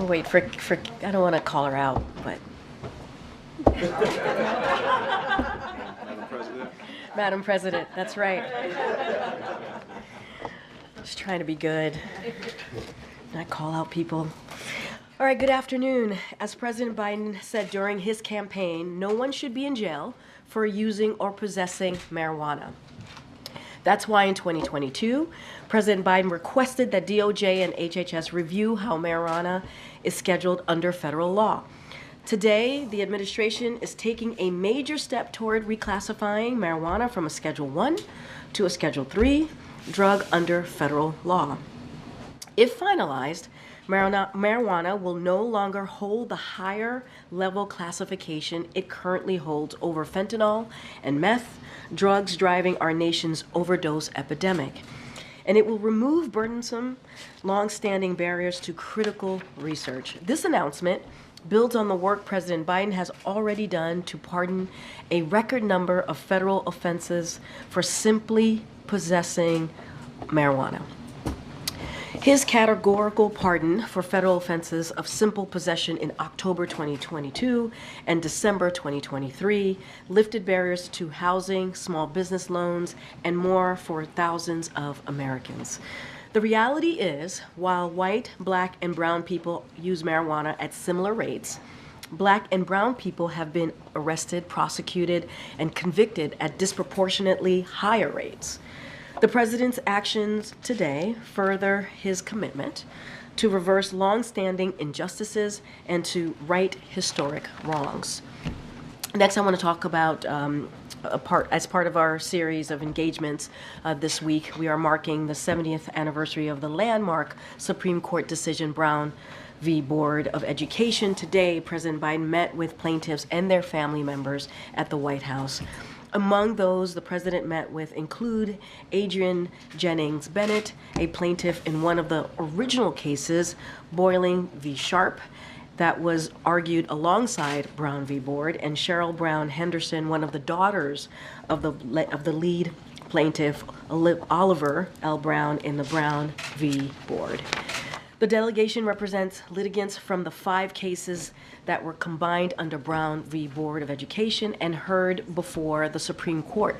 wait, I don't want to call her out, but. Madam President. Madam President, that's right. Just trying to be good, not call out people. All right, good afternoon. As President Biden said during his campaign, no one should be in jail for using or possessing marijuana. That's why in 2022, President Biden requested that DOJ and HHS review how marijuana is scheduled under federal law. Today, the administration is taking a major step toward reclassifying marijuana from a Schedule I to a Schedule III drug under federal law. If finalized, marijuana will no longer hold the higher level classification it currently holds over fentanyl and meth, drugs driving our nation's overdose epidemic. And it will remove burdensome, long-standing barriers to critical research. This announcement builds on the work President Biden has already done to pardon a record number of federal offenses for simply possessing marijuana. His categorical pardon for federal offenses of simple possession in October 2022 and December 2023 lifted barriers to housing, small business loans, and more for thousands of Americans. The reality is, while white, black, and brown people use marijuana at similar rates, black and brown people have been arrested, prosecuted, and convicted at disproportionately higher rates. The president's actions today further his commitment to reverse long-standing injustices and to right historic wrongs. Next, I want to talk about as part of our series of engagements this week, we are marking the 70th anniversary of the landmark Supreme Court decision Brown v. Board of Education. Today, President Biden met with plaintiffs and their family members at the White House. Among those the president met with include Adrienne Jennings Bennett, a plaintiff in one of the original cases, Boiling v. Sharp, that was argued alongside Brown v. Board, and Cheryl Brown Henderson, one of the daughters of the lead plaintiff, Oliver L. Brown, in the Brown v. Board. The delegation represents litigants from the 5 cases that were combined under Brown v. Board of Education and heard before the Supreme Court,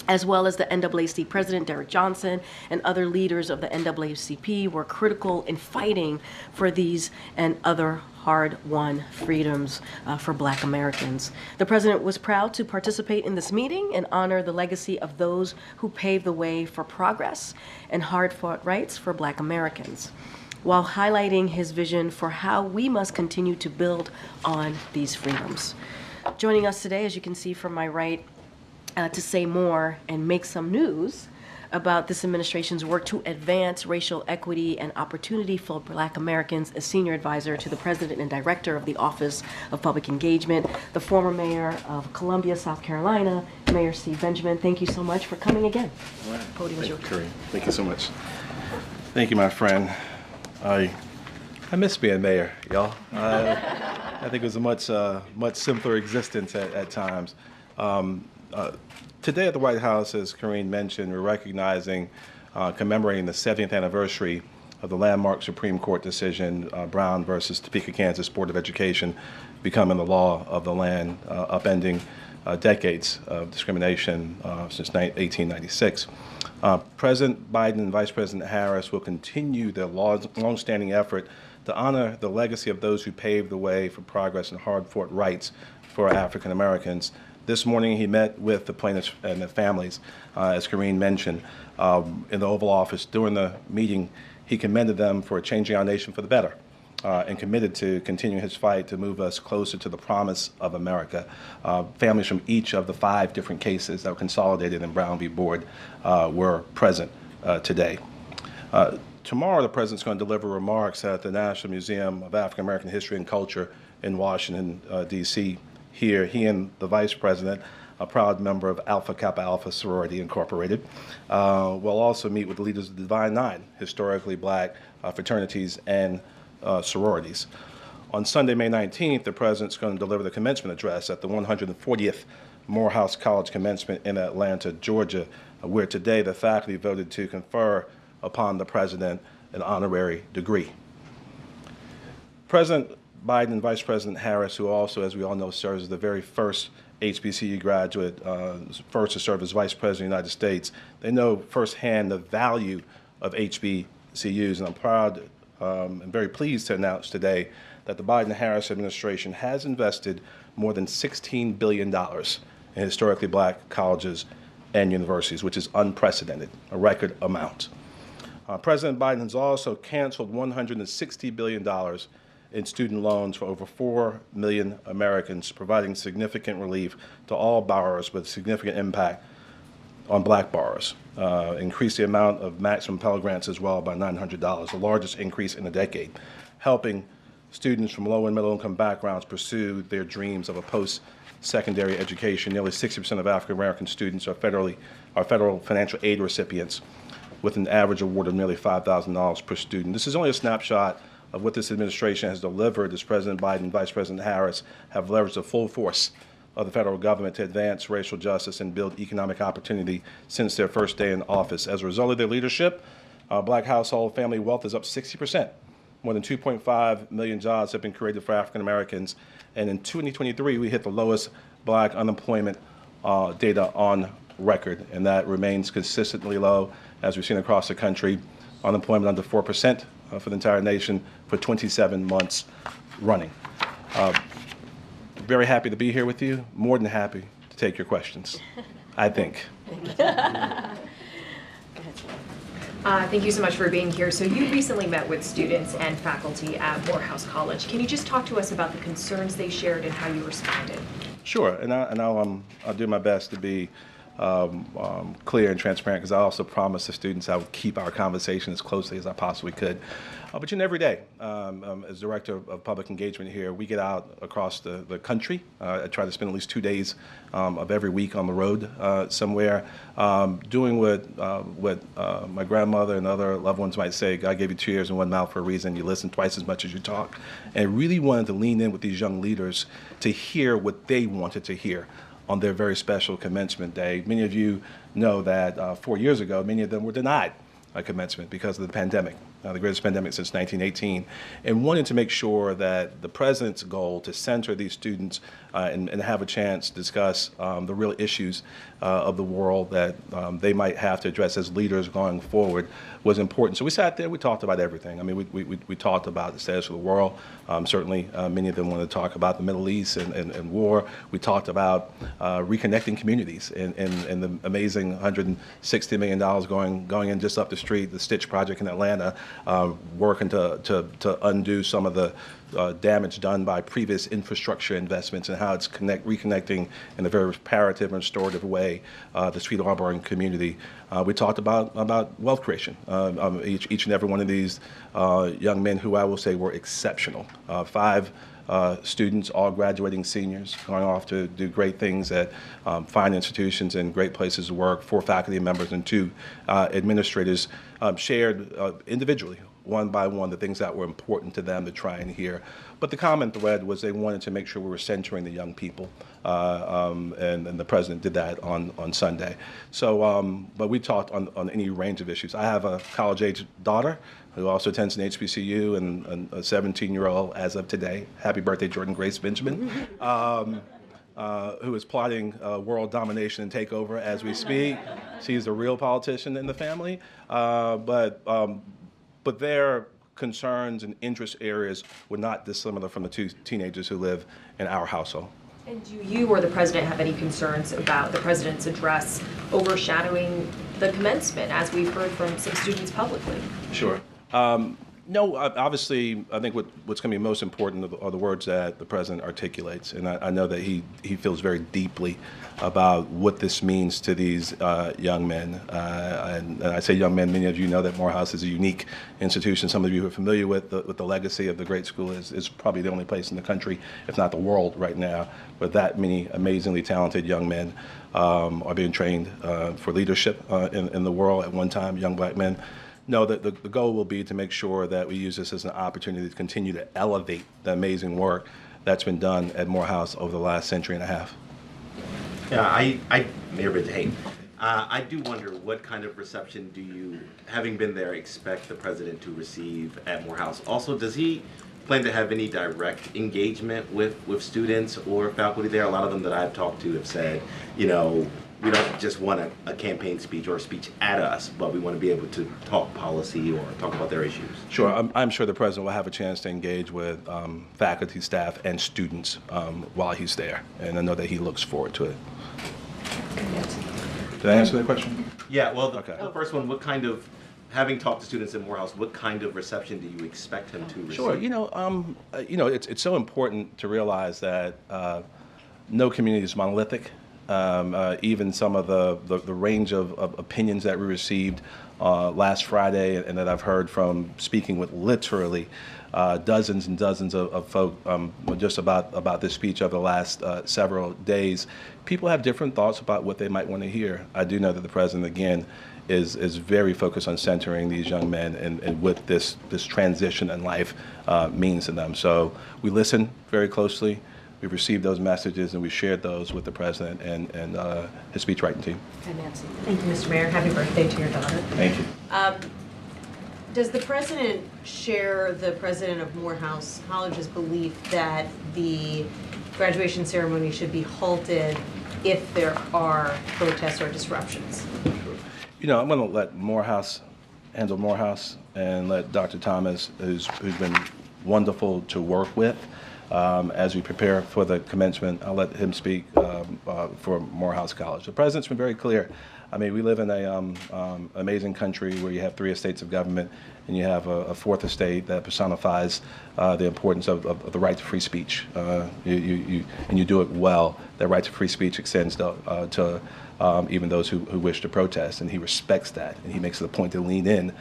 as well as the NAACP President Derek Johnson and other leaders of the NAACP were critical in fighting for these and other hard-won freedoms for Black Americans. The president was proud to participate in this meeting and honor the legacy of those who paved the way for progress and hard-fought rights for Black Americans, while highlighting his vision for how we must continue to build on these freedoms. Joining us today, as you can see from my right, to say more and make some news about this administration's work to advance racial equity and opportunity for Black Americans, a senior advisor to the president and director of the Office of Public Engagement, the former mayor of Columbia, South Carolina, Mayor Steve Benjamin. Thank you so much for coming again. All right. Podium is yours. Karine. Thank you so much. Thank you, my friend. I miss being mayor, y'all. I think it was a much simpler existence at times. Today at the White House, as Karine mentioned, we're recognizing, commemorating the 70th anniversary of the landmark Supreme Court decision, Brown versus Topeka, Kansas Board of Education, becoming the law of the land, upending decades of discrimination since 1896. President Biden and Vice President Harris will continue their long-standing effort to honor the legacy of those who paved the way for progress and hard-fought rights for African Americans. This morning, he met with the plaintiffs and their families, as Karine mentioned, in the Oval Office. During the meeting, he commended them for changing our nation for the better and committed to continuing his fight to move us closer to the promise of America. Families from each of the 5 different cases that were consolidated in Brown v. Board were present today. Tomorrow, the president's going to deliver remarks at the National Museum of African American History and Culture in Washington, D.C. Here, he and the vice president, a proud member of Alpha Kappa Alpha Sorority Incorporated, will also meet with the leaders of the Divine Nine, historically Black fraternities and sororities. On Sunday, May 19th, the president's going to deliver the commencement address at the 140th Morehouse College Commencement in Atlanta, Georgia, where today the faculty voted to confer upon the president an honorary degree. President Biden and Vice President Harris, who also, as we all know, serves as the very first HBCU graduate, first to serve as Vice President of the United States, they know firsthand the value of HBCUs, and I'm proud and very pleased to announce today that the Biden-Harris administration has invested more than $16 billion in historically black colleges and universities, which is unprecedented, a record amount. President Biden has also canceled $160 billion in student loans for over 4 million Americans, providing significant relief to all borrowers with significant impact on black borrowers. Increased the amount of maximum Pell Grants as well by $900, the largest increase in a decade, helping students from low and middle income backgrounds pursue their dreams of a post-secondary education. Nearly 60% of African American students are federal financial aid recipients, with an average award of nearly $5,000 per student. This is only a snapshot of what this administration has delivered as President Biden and Vice President Harris have leveraged the full force of the federal government to advance racial justice and build economic opportunity since their first day in office. As a result of their leadership, black household family wealth is up 60%. More than 2.5 million jobs have been created for African Americans. And in 2023, we hit the lowest black unemployment data on record, and that remains consistently low, as we've seen across the country. Unemployment under 4% for the entire nation for 27 months running. Very happy to be here with you. More than happy to take your questions, I think. Thank you so much for being here. So you recently met with students and faculty at Morehouse College. Can you just talk to us about the concerns they shared and how you responded? Sure, and I'll do my best to be clear and transparent, because I also promised the students I would keep our conversation as closely as I possibly could. But every day, as Director of Public Engagement here, we get out across the country. I try to spend at least 2 days of every week on the road somewhere, doing what my grandmother and other loved ones might say: God gave you 2 ears and 1 mouth for a reason. You listen twice as much as you talk. And I really wanted to lean in with these young leaders to hear what they wanted to hear on their very special commencement day. Many of you know that 4 years ago, many of them were denied a commencement because of the pandemic, the greatest pandemic since 1918, and wanted to make sure that the president's goal to center these students and have a chance to discuss the real issues of the world that they might have to address as leaders going forward was important. So we sat there, we talked about everything. I mean, we talked about the status of the world. Certainly, many of them wanted to talk about the Middle East and war. We talked about reconnecting communities and the amazing $160 million going in just up the street, the Stitch project in Atlanta, working to undo some of the damage done by previous infrastructure investments, and how it's reconnecting in a very reparative and restorative way the Sweet Auburn community. We talked about wealth creation. Each and every one of these young men, who I will say were exceptional. 5 students, all graduating seniors, going off to do great things at fine institutions and great places to work. 4 faculty members and 2 administrators shared individually, one by one, the things that were important to them to try and hear. But the common thread was they wanted to make sure we were centering the young people, and the president did that on Sunday. So, but we talked on any range of issues. I have a college-age daughter who also attends an HBCU, and a 17-year-old as of today. Happy birthday, Jordan Grace Benjamin. Who is plotting world domination and takeover as we speak. She's a real politician in the family, but their concerns and interest areas were not dissimilar from the 2 teenagers who live in our household. And do you or the president have any concerns about the president's address overshadowing the commencement, as we've heard from some students publicly? Sure. No, obviously, I think what's going to be most important are the words that the president articulates, and I know that he feels very deeply about what this means to these young men. And I say young men, many of you know that Morehouse is a unique institution. Some of you who are familiar with the legacy of the great school is probably the only place in the country, if not the world right now, where that many amazingly talented young men are being trained for leadership in the world at one time, young black men. No, the goal will be to make sure that we use this as an opportunity to continue to elevate the amazing work that's been done at Morehouse over the last century and a half. Yeah, Mayor Hayden, I do wonder what kind of reception do you, having been there, expect the president to receive at Morehouse? Also, does he plan to have any direct engagement with students or faculty there? A lot of them that I've talked to have said, you know, we don't just want a campaign speech or a speech at us, but we want to be able to talk policy or talk about their issues. Sure, I'm sure the president will have a chance to engage with faculty, staff, and students while he's there, and I know that he looks forward to it. Did I answer that question? Yeah, well, Okay. the first one, what kind of, having talked to students in Morehouse, what kind of reception do you expect him to receive? Sure, it's so important to realize that no community is monolithic. Even some of the range of opinions that we received last Friday and that I've heard from speaking with literally dozens and dozens of folk just about this speech over the last several days, people have different thoughts about what they might want to hear. I do know that the president, again, is very focused on centering these young men and what this transition in life means to them. So we listen very closely. We've received those messages and we shared those with the president and his speechwriting team. And Nancy. Thank you, Mr. Mayor. Happy birthday to your daughter. Thank you. Does the president share the president of Morehouse College's belief that the graduation ceremony should be halted if there are protests or disruptions? You know, I'm going to let Morehouse handle Morehouse and let Dr. Thomas, who's been wonderful to work with, as we prepare for the commencement. I'll let him speak for Morehouse College. The president's been very clear. I mean, we live in a amazing country where you have 3 estates of government and you have a 4th estate that personifies the importance of the right to free speech. And you do it well. That right to free speech extends to even those who wish to protest, and he respects that, and he makes it a point to lean in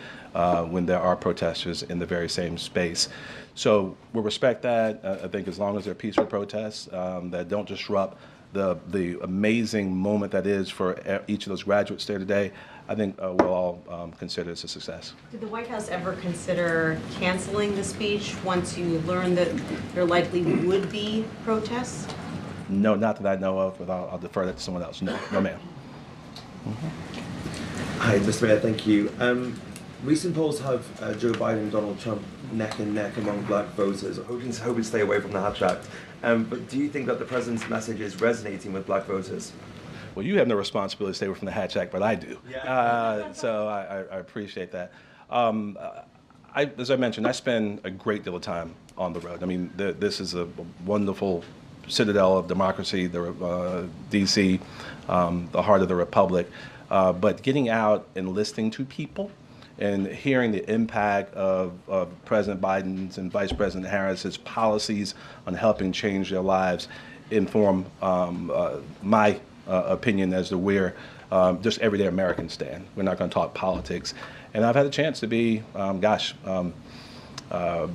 when there are protesters in the very same space. So we'll respect that. I think as long as they're peaceful protests that don't disrupt the amazing moment that is for each of those graduates there today, I think we'll all consider this a success. Did the White House ever consider canceling the speech once you learned that there likely would be protests? No, not that I know of, but I'll defer that to someone else. No, no ma'am. Hi, Mr. Mayor, thank you. Recent polls have Joe Biden and Donald Trump neck and neck among black voters, hoping to stay away from the Hatch Act. But do you think that the president's message is resonating with black voters? Well, you have no responsibility to stay away from the Hatch Act, but I do. Yeah. So I appreciate that. As I mentioned, I spend a great deal of time on the road. I mean, this is a wonderful citadel of democracy, the D.C., the heart of the republic. But getting out and listening to people and hearing the impact of President Biden's and Vice President Harris's policies on helping change their lives inform my opinion as to where just everyday Americans stand. We're not going to talk politics. And I've had a chance to be,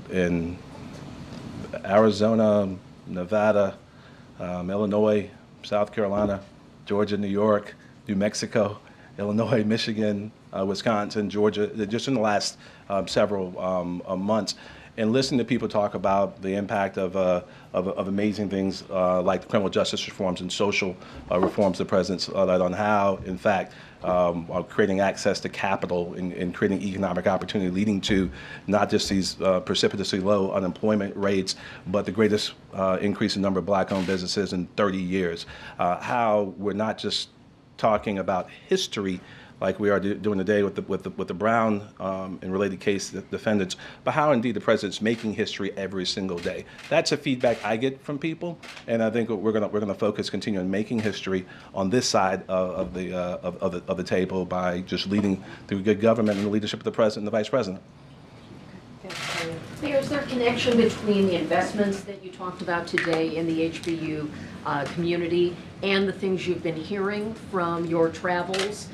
in Arizona, Nevada, Illinois, South Carolina, Georgia, New York, New Mexico, Illinois, Michigan, Wisconsin, Georgia, just in the last several months, and listening to people talk about the impact of amazing things like the criminal justice reforms and social reforms the president's led on how, in fact, creating access to capital and creating economic opportunity, leading to not just these precipitously low unemployment rates, but the greatest increase in number of black-owned businesses in 30 years. How we're not just talking about history like we are doing today with the Brown and related case defendants, but how indeed the president's making history every single day. That's the feedback I get from people, and I think we're gonna focus, continue on making history on this side of the table by just leading through good government and the leadership of the president and the vice president. Mayor, is there a connection between the investments that you talked about today in the HBU community and the things you've been hearing from your travels?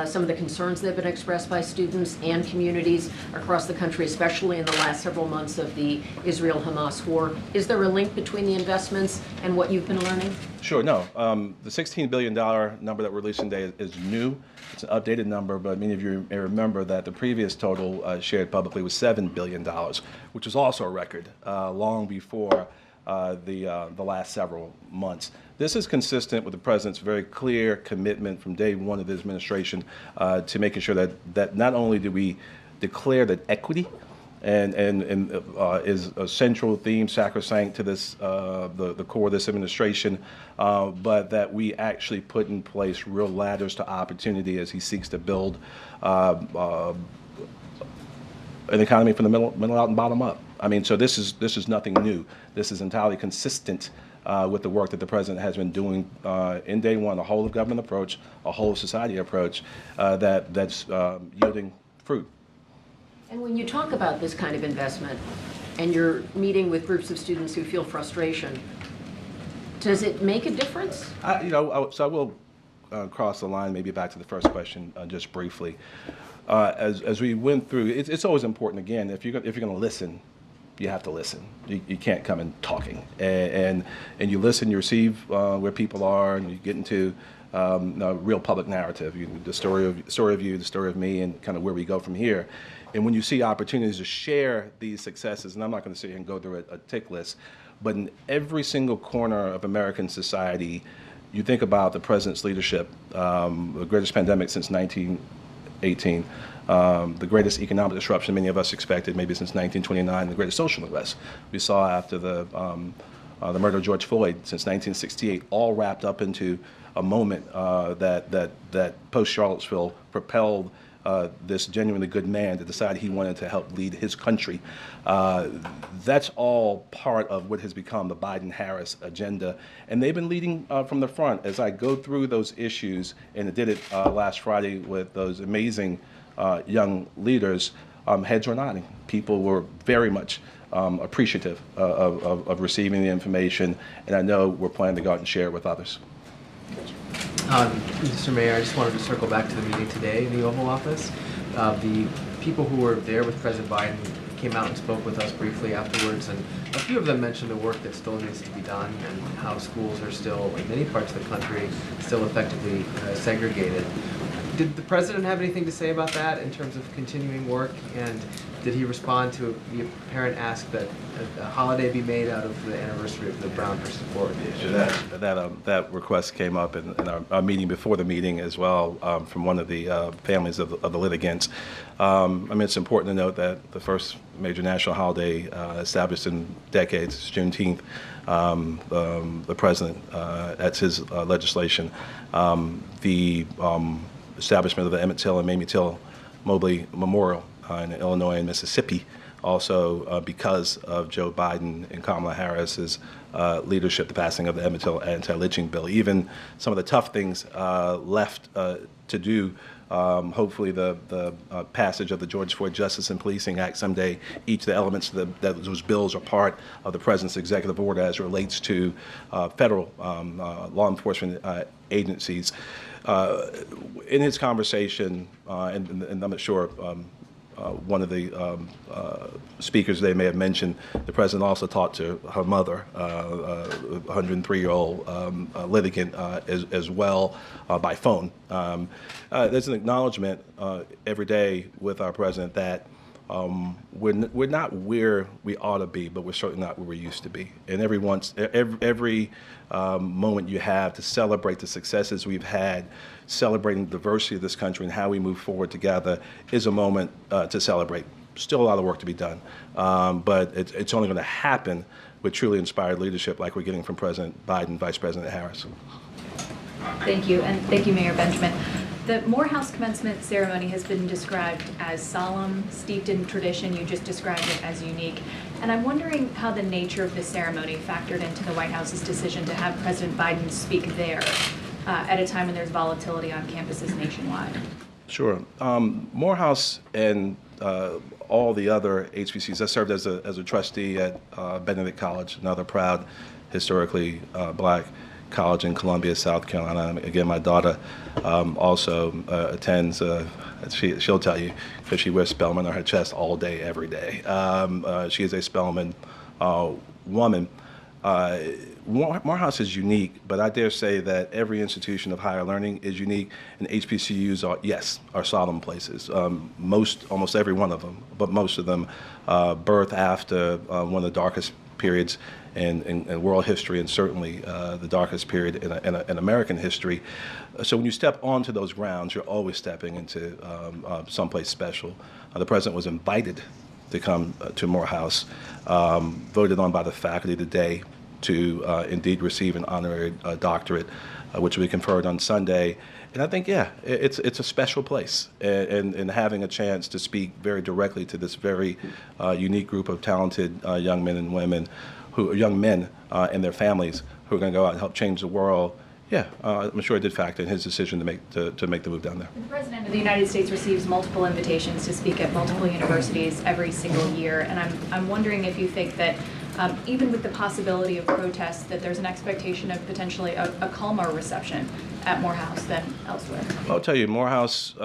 Some of the concerns that have been expressed by students and communities across the country, especially in the last several months of the Israel-Hamas war. Is there a link between the investments and what you've been learning? Sure, no. The $16 billion number that we're releasing today is new. It's an updated number, but many of you may remember that the previous total shared publicly was $7 billion, which was also a record long before the last several months. This is consistent with the president's very clear commitment from day one of his administration to making sure that not only do we declare that equity is a central theme, sacrosanct to this, the core of this administration, but that we actually put in place real ladders to opportunity as he seeks to build an economy from the middle out and bottom up. I mean, so this is nothing new. This is entirely consistent with the work that the president has been doing in day one, a whole of government approach, a whole of society approach that's yielding fruit. And when you talk about this kind of investment, and you're meeting with groups of students who feel frustration, does it make a difference? So I will cross the line, maybe back to the first question just briefly. As we went through, it's always important, again, if you're going to listen, you have to listen. You can't come in talking. And you listen, you receive where people are, and you get into a real public narrative, the story of you, the story of me, and kind of where we go from here. And when you see opportunities to share these successes, and I'm not going to sit here and go through a tick list, but in every single corner of American society, you think about the president's leadership, the greatest pandemic since 1918, the greatest economic disruption many of us expected maybe since 1929, the greatest social unrest we saw after the murder of George Floyd since 1968, all wrapped up into a moment that post-Charlottesville propelled this genuinely good man to decide he wanted to help lead his country. That's all part of what has become the Biden-Harris agenda. And they've been leading from the front. As I go through those issues, and I did it last Friday with those amazing young leaders, heads were nodding. People were very much appreciative of receiving the information, and I know we're planning to go out and share it with others. Mr. Mayor, I just wanted to circle back to the meeting today in the Oval Office. The people who were there with President Biden came out and spoke with us briefly afterwards, and a few of them mentioned the work that still needs to be done and how schools are still, in many parts of the country, still effectively segregated. Did the president have anything to say about that in terms of continuing work, and did he respond to the parent ask that a holiday be made out of the anniversary of the Brown versus Ford issue? That request came up in our meeting before the meeting as well, from one of the families of the litigants. I mean, it's important to note that the first major national holiday established in decades is Juneteenth. The president, that's his legislation. The establishment of the Emmett Till and Mamie Till Mobley Memorial in Illinois and Mississippi, also because of Joe Biden and Kamala Harris's leadership, the passing of the Emmett Till anti-lynching bill. Even some of the tough things left to do, hopefully the passage of the George Floyd Justice and Policing Act someday, each of the elements of those bills are part of the president's executive order as it relates to federal law enforcement agencies. In his conversation, and I'm not sure, one of the speakers they may have mentioned, the president also talked to her mother, a 103-year-old litigant, as well by phone. There's an acknowledgement every day with our president that we're not where we ought to be, but we're certainly not where we used to be. And every moment you have to celebrate the successes we've had, celebrating the diversity of this country and how we move forward together is a moment to celebrate. Still a lot of work to be done, but it's only going to happen with truly inspired leadership like we're getting from President Biden, Vice President Harris. Thank you, and thank you, Mayor Benjamin. The Morehouse commencement ceremony has been described as solemn, steeped in tradition. You just described it as unique. And I'm wondering how the nature of this ceremony factored into the White House's decision to have President Biden speak there at a time when there's volatility on campuses nationwide. Sure. Morehouse and all the other HBCUs. I served as a trustee at Benedict College, another proud, historically black college in Columbia, South Carolina. Again, my daughter also attends, she'll tell you, because she wears Spelman on her chest all day, every day. She is a Spelman woman. Morehouse is unique, but I dare say that every institution of higher learning is unique, and HBCUs are solemn places. Almost every one of them, but most of them birth after one of the darkest periods in world history, and certainly the darkest period in American history. So when you step onto those grounds, you're always stepping into someplace special. The president was invited to come to Morehouse, voted on by the faculty today to indeed receive an honorary doctorate, which will be conferred on Sunday. And I think, yeah, it's a special place, and having a chance to speak very directly to this very unique group of talented young men and women, young men and their families who are going to go out and help change the world. Yeah, I'm sure it did factor in his decision to make the move down there. The President of the United States receives multiple invitations to speak at multiple universities every single year, and I'm wondering if you think that even with the possibility of protests, that there's an expectation of potentially a calmer reception at Morehouse than elsewhere. I'll tell you, Morehouse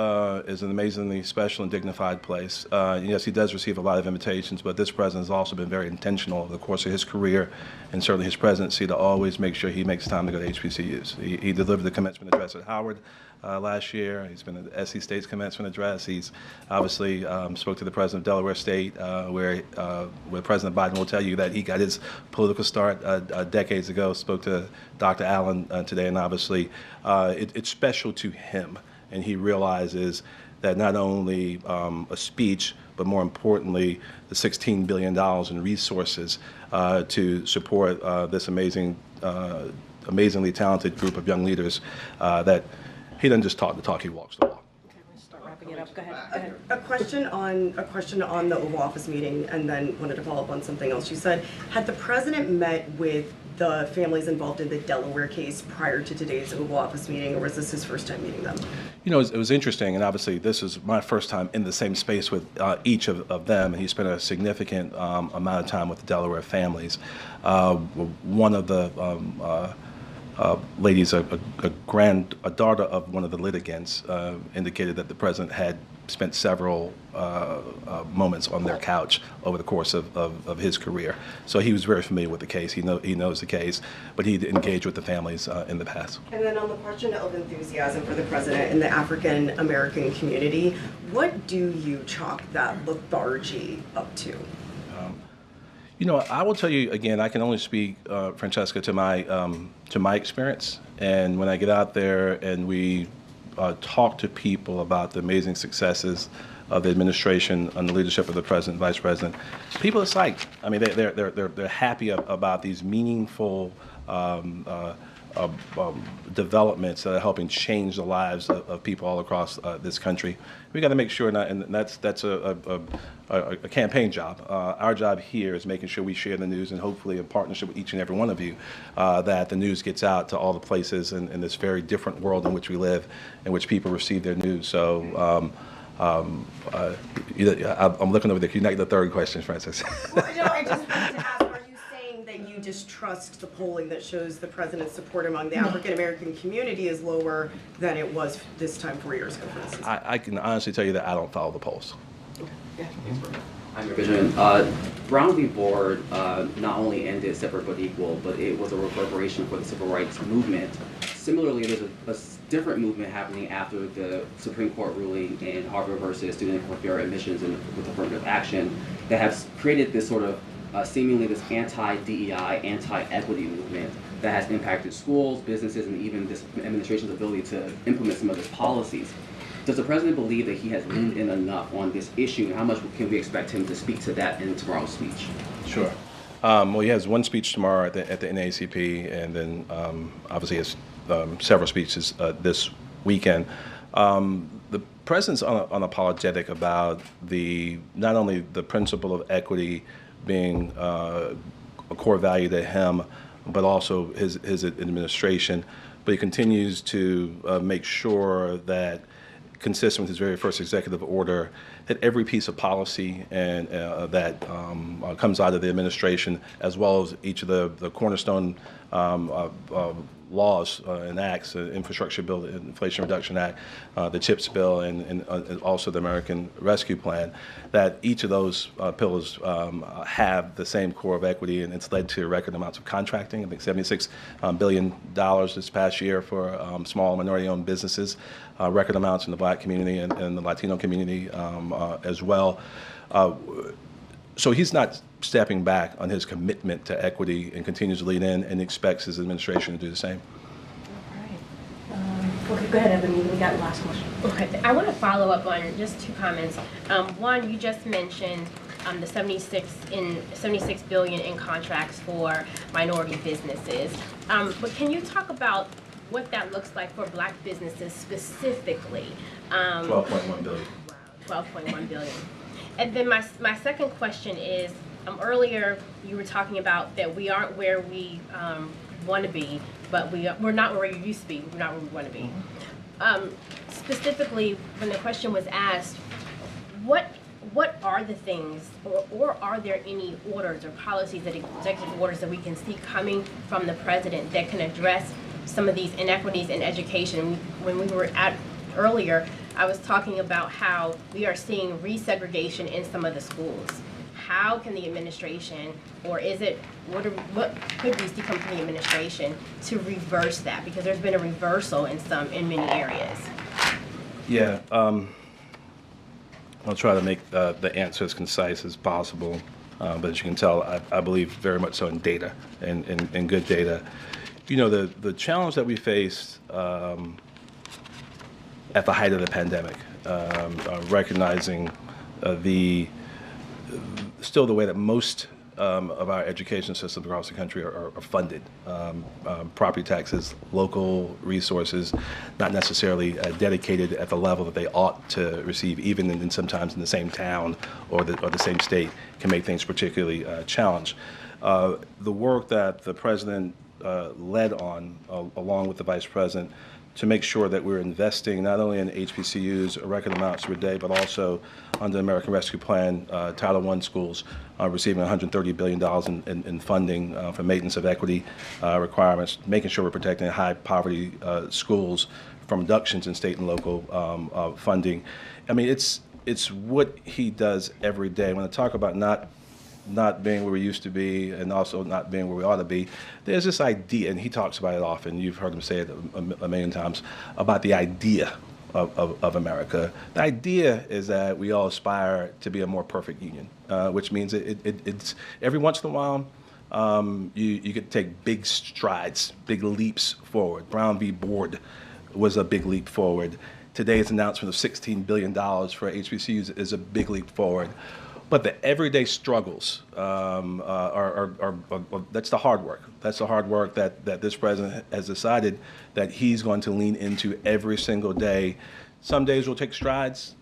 is an amazingly special and dignified place. Yes, he does receive a lot of invitations, but this president has also been very intentional over the course of his career and certainly his presidency to always make sure he makes time to go to HBCUs. He delivered the commencement address at Howard last year. He's been at SC State's commencement address. He's obviously spoke to the president of Delaware State, where President Biden will tell you that he got his political start decades ago. Spoke to Dr. Allen today, and obviously it's special to him, and he realizes that not only a speech, but more importantly, the $16 billion in resources to support this amazingly talented group of young leaders, that he doesn't just talk the talk, he walks the walk. Okay, we're gonna start wrapping it up. Go ahead. A question on the Oval Office meeting, and then wanted to follow up on something else you said. Had the president met with the families involved in the Delaware case prior to today's Oval Office meeting, or was this his first time meeting them? You know, it was interesting, and obviously this is my first time in the same space with each of them, and he spent a significant amount of time with the Delaware families. One of the ladies, a daughter of one of the litigants, indicated that the president had spent several moments on their couch over the course of his career. So he was very familiar with the case. He knows the case, but he engaged with the families in the past. And then on the question of enthusiasm for the president in the African American community, what do you chalk that lethargy up to? You know, I will tell you again. I can only speak, Francesca, to my experience. And when I get out there and we talk to people about the amazing successes of the administration under the leadership of the president, vice president, people are psyched. I mean, they're happy about these meaningful developments that are helping change the lives of people all across this country. We got to make sure, and that's a campaign job. Our job here is making sure we share the news, and hopefully in partnership with each and every one of you, that the news gets out to all the places in this very different world in which we live, in which people receive their news. So I'm looking over there. Can you not get the third question, Francis? Well, no, I just wanted to ask, are you saying that you distrust the polling that shows the president's support among the African American community is lower than it was this time 4 years ago, for instance? I can honestly tell you that I don't follow the polls. I'm your vision. Brown v. Board not only ended separate but equal, but it was a reverberation for the civil rights movement. Similarly, there's a different movement happening after the Supreme Court ruling in Harvard versus Student for Fair Admissions and with affirmative action that has created this sort of seemingly this anti-DEI, anti-equity movement that has impacted schools, businesses, and even this administration's ability to implement some of its policies. Does the president believe that he has leaned in enough on this issue, and how much can we expect him to speak to that in tomorrow's speech? Sure. Well, he has one speech tomorrow at the NAACP, and then obviously he has several speeches this weekend. The president's unapologetic about not only the principle of equity being a core value to him, but also his administration. But he continues to make sure that, consistent with his very first executive order, that every piece of policy and that comes out of the administration, as well as each of the cornerstone laws and acts, the Infrastructure Bill, the Inflation Reduction Act, the CHIPS Bill, and also the American Rescue Plan, that each of those pillars have the same core of equity, and it's led to record amounts of contracting. I think $76 billion this past year for small minority-owned businesses, record amounts in the Black community and the Latino community as well. So he's not stepping back on his commitment to equity and continues to lead in and expects his administration to do the same. All right. Okay, go ahead, Ebony. We got the last question. Okay, I want to follow up on just two comments. One, you just mentioned the 76 billion in contracts for minority businesses. But can you talk about what that looks like for Black businesses specifically? 12.1 billion. 12.1 billion. And then my second question is, earlier you were talking about that we aren't where we want to be, but we're not where we used to be. We're not where we want to be. Specifically, when the question was asked, what are the things, or are there any orders or policies, that executive orders that we can see coming from the president that can address some of these inequities in education? When we were at earlier, I was talking about how we are seeing resegregation in some of the schools. How can the administration, or what could we see come from the administration to reverse that? Because there's been a reversal in many areas. Yeah, I'll try to make the answer as concise as possible, but as you can tell, I believe very much so in data and good data. You know, the challenge that we faced at the height of the pandemic, recognizing still the way that most of our education systems across the country are funded. Property taxes, local resources, not necessarily dedicated at the level that they ought to receive, even in sometimes in the same town or the same state, can make things particularly challenged. The work that the president led on, along with the vice president, to make sure that we're investing not only in HBCUs, record amounts per day, but also under the American Rescue Plan, Title I schools receiving $130 billion in funding for maintenance of equity requirements, making sure we're protecting high poverty schools from reductions in state and local funding. I mean, it's what he does every day. When I talk about not being where we used to be and also not being where we ought to be, there's this idea, and he talks about it often, you've heard him say it a million times, about the idea of America. The idea is that we all aspire to be a more perfect union, which means it's every once in a while you get to take big strides, big leaps forward. Brown v. Board was a big leap forward. Today's announcement of $16 billion for HBCUs is a big leap forward. But the everyday struggles that's the hard work. That's the hard work that this president has decided that he's going to lean into every single day. Some days we'll take strides.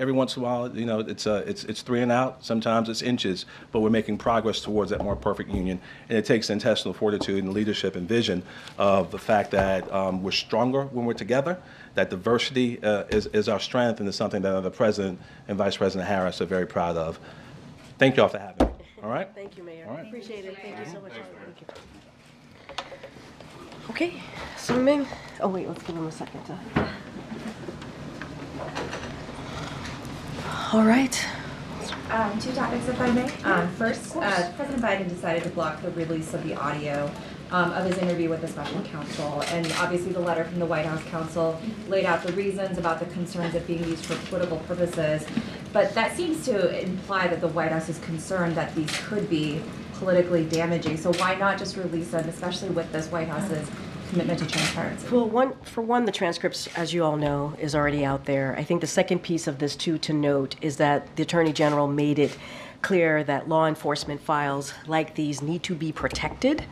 Every once in a while, you know, it's 3 and out. Sometimes it's inches, but we're making progress towards that more perfect union. And it takes intestinal fortitude and leadership and vision of the fact that we're stronger when we're together, that diversity is our strength, and it's something that the President and Vice President Harris are very proud of. Thank you all for having me. All right? Thank you, Mayor. All right. Appreciate it. Thank you so much. Thank you. Okay, so Ming. Oh wait, let's give him a second. All right. 2 topics, if I may. First, President Biden decided to block the release of the audio of his interview with the special counsel. And obviously the letter from the White House counsel laid out the reasons about the concerns of being used for political purposes. But that seems to imply that the White House is concerned that these could be politically damaging. So why not just release them, especially with this White House's commitment to transparency? Well, for one, the transcripts, as you all know, is already out there. I think the second piece of this, too, to note is that the Attorney General made it clear that law enforcement files like these need to be protected.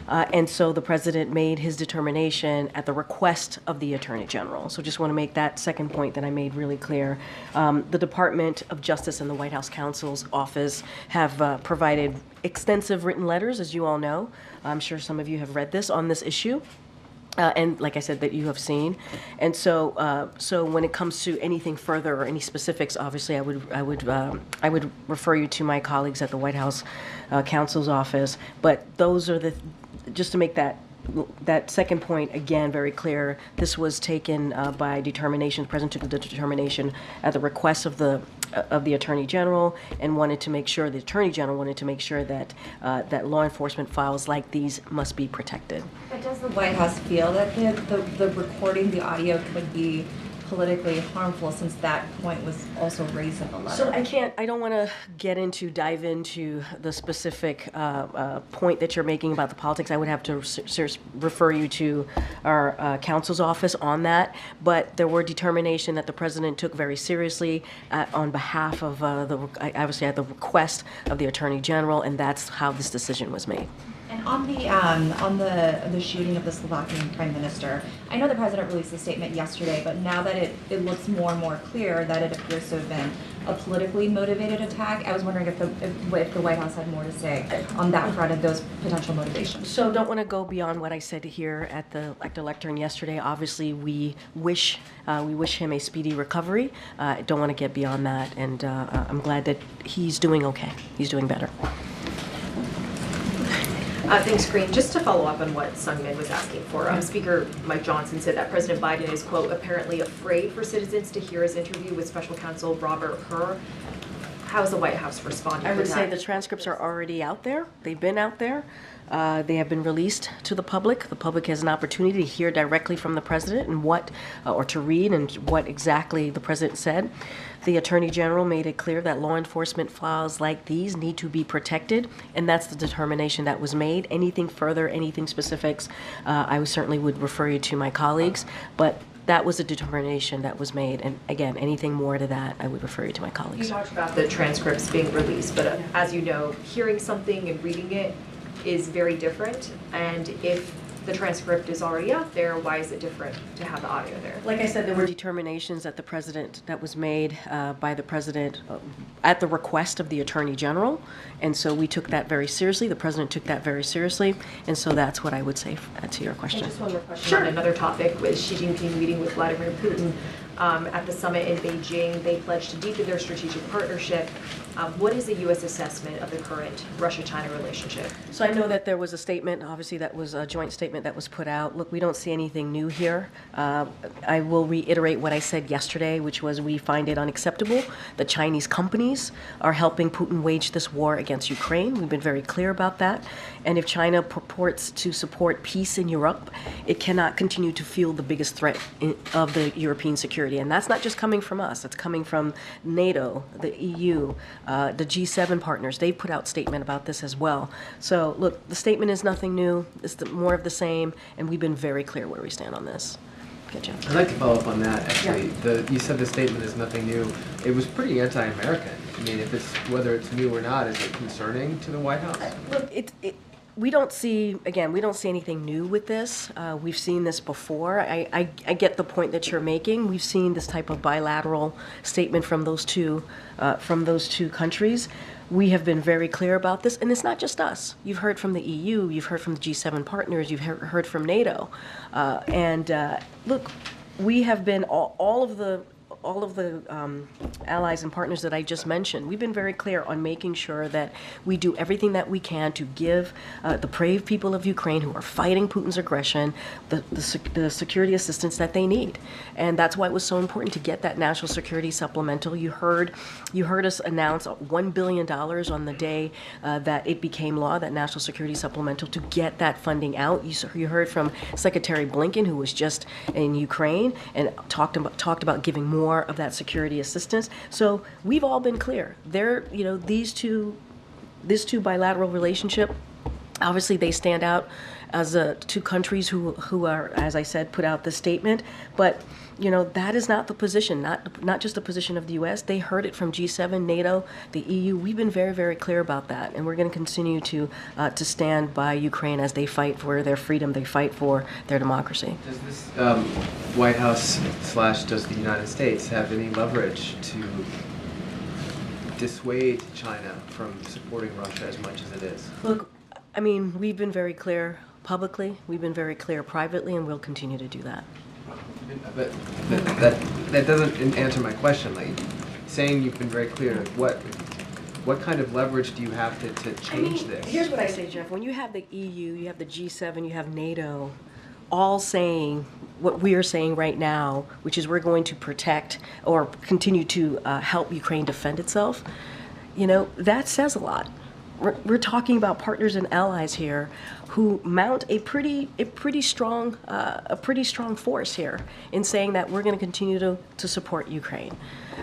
And so the president made his determination at the request of the Attorney General. So just want to make that second point that I made really clear. The Department of Justice and the White House counsel's office have provided extensive written letters, as you all know. I'm sure some of you have read this on this issue. And like I said, that you have seen. And so so when it comes to anything further or any specifics, obviously I would refer you to my colleagues at the White House counsel's office. But those are just to make that second point again very clear, this was taken by determination. The president took the determination at the request of the Attorney General, and the Attorney General wanted to make sure that that law enforcement files like these must be protected. But does the White House feel that the recording, the audio, could be politically harmful, since that point was also raised in the letter? So I don't want to dive into the specific point that you're making about the politics. I would have to refer you to our counsel's office on that. But there were determination that the president took very seriously on behalf of obviously at the request of the Attorney General, and that's how this decision was made. And on the shooting of the Slovakian prime minister, I know the president released a statement yesterday, but now that it looks more and more clear that it appears to have been a politically motivated attack, I was wondering if the White House had more to say on that front of those potential motivations. So don't want to go beyond what I said here at the lectern yesterday. Obviously, we wish him a speedy recovery. Don't want to get beyond that, and I'm glad that he's doing okay. He's doing better. Thanks, Karine. Just to follow up on what Sungmin was asking for, Speaker Mike Johnson said that President Biden is, quote, apparently afraid for citizens to hear his interview with Special Counsel Robert Hur. How is the White House responding I to would that? say the transcripts are already out there. They've been out there. They have been released to the public. The public has an opportunity to hear directly from the president and or to read and what exactly the president said. The Attorney General made it clear that law enforcement files like these need to be protected, and that's the determination that was made. Anything further, anything specifics, I certainly would refer you to my colleagues, but that was a determination that was made. And again, anything more to that, I would refer you to my colleagues. You talked about the transcripts being released, but as you know, hearing something and reading it is very different. And if the transcript is already out there, why is it different to have the audio there? Like I said, there were determinations that was made by the president at the request of the Attorney General, and so we took that very seriously. The president took that very seriously, and so that's what I would say to your question. And just one more question on another topic, with Xi Jinping meeting with Vladimir Putin at the summit in Beijing. They pledged to deepen their strategic partnership. What is the U.S. assessment of the current Russia-China relationship? So I know that there was a statement, obviously that was a joint statement that was put out. Look, we don't see anything new here. I will reiterate what I said yesterday, which was we find it unacceptable that Chinese companies are helping Putin wage this war against Ukraine. We've been very clear about that. And if China purports to support peace in Europe, it cannot continue to fuel the biggest threat of the European security. And that's not just coming from us. It's coming from NATO, the EU, the G7 partners. They've put out statement about this as well. So look, the statement is nothing new. It's more of the same, and we've been very clear where we stand on this. Good job. I'd like to follow up on that, actually. Yeah. You said the statement is nothing new. It was pretty anti-American. I mean, whether it's new or not, is it concerning to the White House? Look, we don't see anything new with this. We've seen this before. I get the point that you're making. We've seen this type of bilateral statement from those two countries. We have been very clear about this, and it's not just us. You've heard from the EU, you've heard from the G7 partners, you've heard from NATO. Look, we have been all of the allies and partners that I just mentioned. We've been very clear on making sure that we do everything that we can to give the brave people of Ukraine who are fighting Putin's aggression the security assistance that they need. And that's why it was so important to get that national security supplemental. You heard us announce $1 billion on the day that it became law, that national security supplemental, to get that funding out. You heard from Secretary Blinken, who was just in Ukraine and talked about giving more of that security assistance. So we've all been clear. This two bilateral relationship, obviously they stand out as two countries who are, as I said, put out the statement. But that is not the position, not just the position of the U.S. They heard it from G7, NATO, the EU. We've been very, very clear about that, and we're going to continue to stand by Ukraine as they fight for their freedom, they fight for their democracy. Does this White House / does the United States have any leverage to dissuade China from supporting Russia as much as it is? Look, I mean, we've been very clear publicly, we've been very clear privately, and we'll continue to do that. But that doesn't answer my question. Like, saying you've been very clear, what kind of leverage do you have to change this? Here's what I say, Jeff. When you have the EU, you have the G7, you have NATO, all saying what we are saying right now, which is we're going to protect or continue to help Ukraine defend itself, that says a lot. we're talking about partners and allies here who mount a pretty strong force here in saying that we're going to continue to support Ukraine.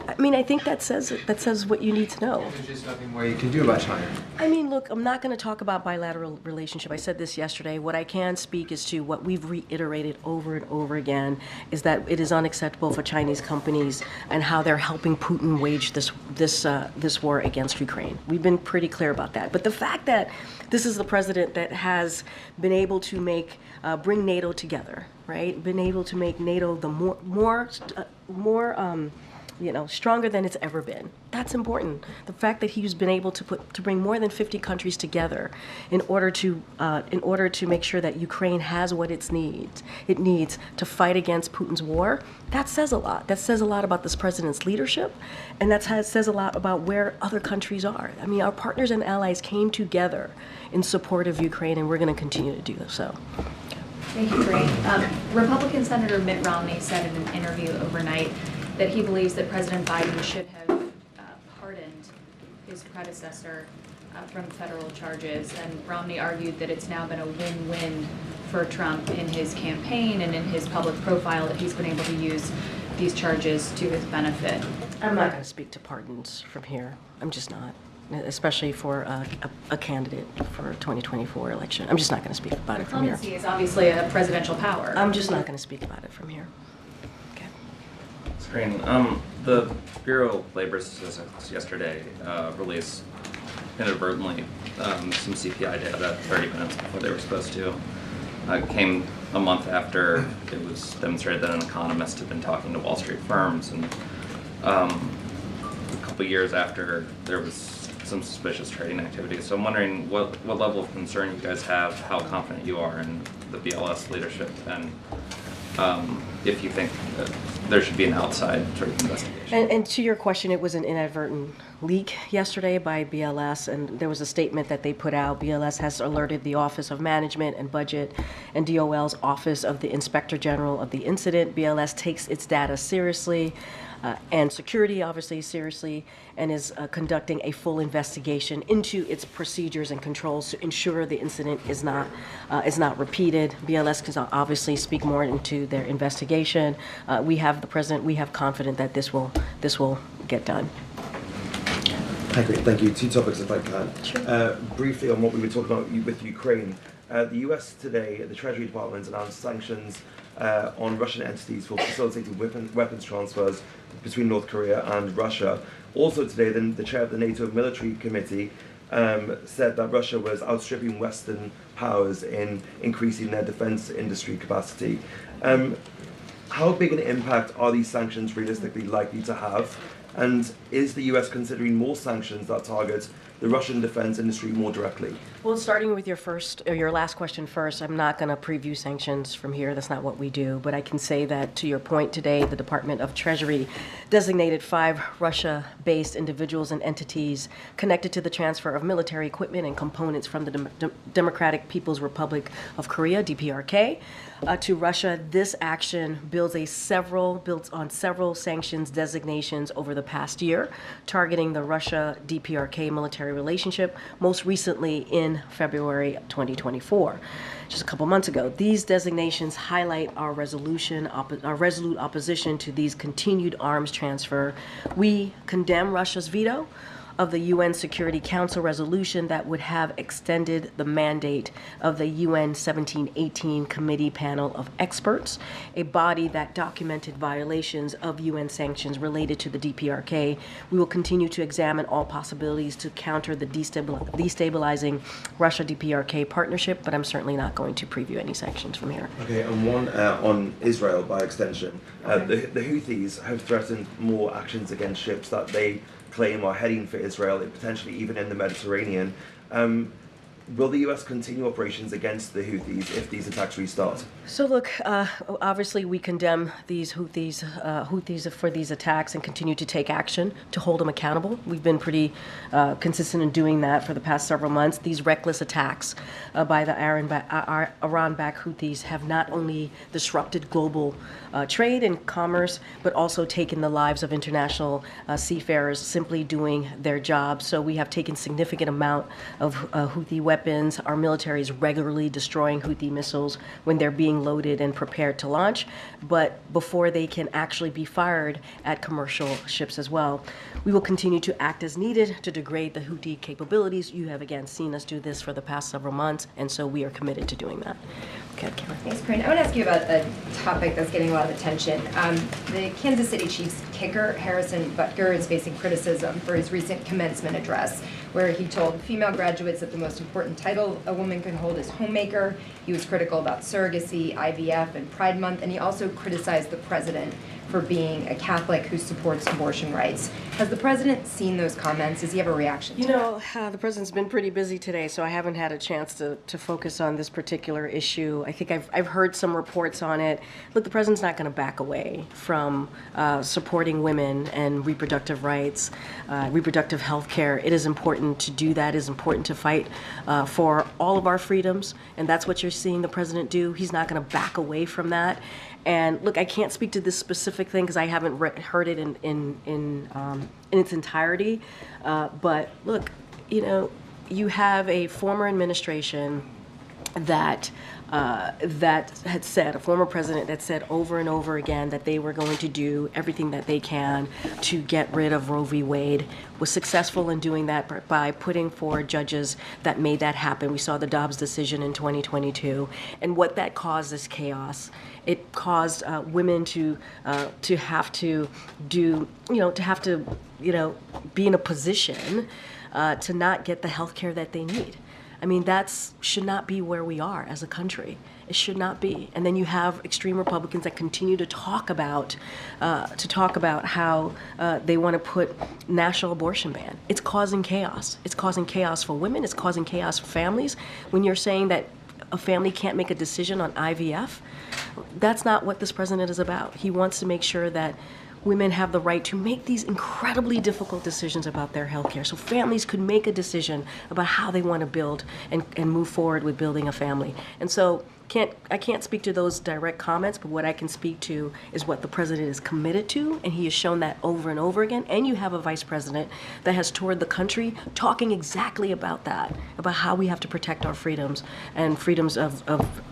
I mean, I think that says what you need to know. There's just nothing more you can do about China. I mean, look, I'm not going to talk about bilateral relationship. I said this yesterday. What I can speak is to what we've reiterated over and over again is that it is unacceptable for Chinese companies and how they're helping Putin wage this war against Ukraine. We've been pretty clear about that. But the fact that this is the president that has been able to bring NATO together, right? Been able to make NATO the more stronger than it's ever been. That's important. The fact that he's been able to bring more than 50 countries together in order to make sure that Ukraine has what it needs to fight against Putin's war. That says a lot. That says a lot about this president's leadership, and says a lot about where other countries are. I mean, our partners and allies came together in support of Ukraine, and we're going to continue to do so. Thank you, Karine. Republican Senator Mitt Romney said in an interview overnight that he believes that President Biden should have pardoned his predecessor from federal charges. And Romney argued that it's now been a win-win for Trump in his campaign and in his public profile that he's been able to use these charges to his benefit. I'm not going to speak to pardons from here. I'm just not. Especially for a candidate for a 2024 election. I'm just not going to speak about it from here. Clemency is obviously a presidential power. I'm just not going to speak about it from here. The Bureau of Labor Statistics yesterday released inadvertently some CPI data 30 minutes before they were supposed to. It came a month after it was demonstrated that an economist had been talking to Wall Street firms, and a couple years after there was some suspicious trading activity. So I'm wondering what level of concern you guys have, how confident you are in the BLS leadership, and if you think there should be an outside sort of investigation. And to your question, it was an inadvertent leak yesterday by BLS, and there was a statement that they put out. BLS has alerted the Office of Management and Budget and DOL's Office of the Inspector General of the incident. BLS takes its data seriously and security obviously seriously, and is conducting a full investigation into its procedures and controls to ensure the incident is not repeated. BLS can obviously speak more into their investigation. We have confidence that this will get done. Thank you. Two topics, if I can. Sure. Briefly on what we were talking about with Ukraine. The US today, the Treasury Department announced sanctions on Russian entities for facilitating weapons transfers between North Korea and Russia. Also today, the chair of the NATO Military Committee said that Russia was outstripping Western powers in increasing their defense industry capacity. How big an impact are these sanctions realistically likely to have? And is the US considering more sanctions that target the Russian defense industry more directly? Well, starting with your last question first, I'm not going to preview sanctions from here. That's not what we do. But I can say that to your point today, the Department of Treasury designated 5 Russia-based individuals and entities connected to the transfer of military equipment and components from the Democratic People's Republic of Korea, DPRK, to Russia. This action builds on several sanctions designations over the past year, targeting the Russia-DPRK military relationship, most recently in February 2024, just a couple months ago. These designations highlight our resolute opposition to these continued arms transfer. We condemn Russia's veto of the UN Security Council resolution that would have extended the mandate of the UN 1718 Committee Panel of Experts, a body that documented violations of UN sanctions related to the DPRK. We will continue to examine all possibilities to counter the destabilizing Russia-DPRK partnership, but I'm certainly not going to preview any sanctions from here. Okay, and one on Israel by extension. The Houthis have threatened more actions against ships that they claim are heading for Israel, potentially even in the Mediterranean. Will the US continue operations against the Houthis if these attacks restart? So look, obviously we condemn these Houthis for these attacks and continue to take action to hold them accountable. We've been pretty consistent in doing that for the past several months. These reckless attacks by the Iran-backed Houthis have not only disrupted global trade and commerce, but also taken the lives of international seafarers simply doing their job. So we have taken significant amount of Houthi weapons. Our military is regularly destroying Houthi missiles when they're being loaded and prepared to launch, but before they can actually be fired at commercial ships as well. We will continue to act as needed to degrade the Houthi capabilities. You have again seen us do this for the past several months, and so we are committed to doing that. Okay, Karen. Thanks, Karine. I want to ask you about a topic that's getting a lot of attention. The Kansas City Chiefs kicker, Harrison Butker, is facing criticism for his recent commencement address, where he told female graduates that the most important title a woman can hold is homemaker. He was critical about surrogacy, IVF, and Pride Month, and he also criticized the president for being a Catholic who supports abortion rights. Has the president seen those comments? Does he have a reaction to that? The president's been pretty busy today, so I haven't had a chance to focus on this particular issue. I think I've heard some reports on it. Look, the president's not going to back away from supporting women and reproductive rights, reproductive health care. It is important to do that. It is important to fight for all of our freedoms, and that's what you're seeing the president do. He's not going to back away from that. And look, I can't speak to this specific thing because I haven't heard it in its entirety. But look, you have a former administration that had said, a former president that said over and over again that they were going to do everything that they can to get rid of Roe v. Wade, was successful in doing that by putting forward judges that made that happen. We saw the Dobbs decision in 2022, and what that caused is chaos. It caused women to have to do, be in a position to not get the health care that they need. I mean, should not be where we are as a country. It should not be. And then you have extreme Republicans that continue to talk about how they want to put national abortion ban. It's causing chaos. It's causing chaos for women. It's causing chaos for families. When you're saying that a family can't make a decision on IVF, that's not what this president is about. He wants to make sure that women have the right to make these incredibly difficult decisions about their health care. So families could make a decision about how they want to build and move forward with building a family. And so I can't speak to those direct comments, but what I can speak to is what the president is committed to, and he has shown that over and over again. And you have a vice president that has toured the country talking exactly about that, about how we have to protect our freedoms and freedoms of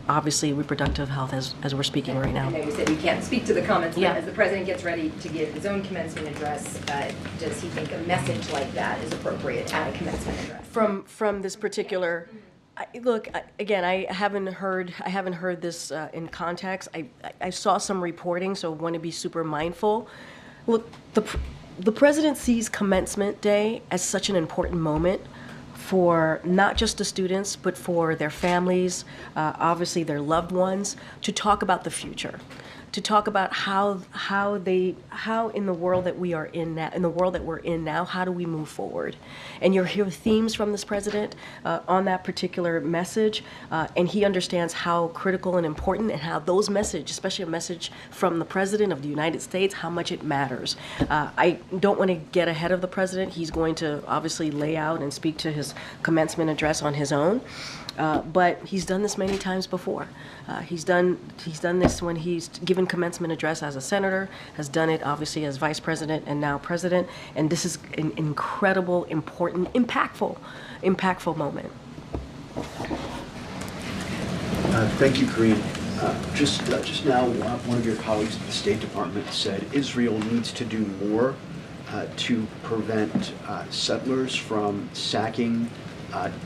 obviously reproductive health as we're speaking right now. I know you said you can't speak to the comments, but as the president gets ready to give his own commencement address, does he think a message like that is appropriate at a commencement address? From this particular... Look, again, I haven't heard this in context. I saw some reporting, so I want to be super mindful. Look, the president sees commencement day as such an important moment for not just the students, but for their families, obviously their loved ones, to talk about the future, to talk about how in the world that we are in now, in the world that we're in now, how do we move forward? And you'll hear themes from this president on that particular message, and he understands how critical and important, and how those messages, especially a message from the president of the United States, how much it matters. I don't want to get ahead of the president. He's going to obviously lay out and speak to his commencement address on his own. But he's done this many times before. He's done this when he's given commencement address as a senator, has done it obviously as vice president and now president, and this is an incredible, important, impactful moment. Thank you, Karine. Just now, one of your colleagues at the State Department said Israel needs to do more to prevent settlers from sacking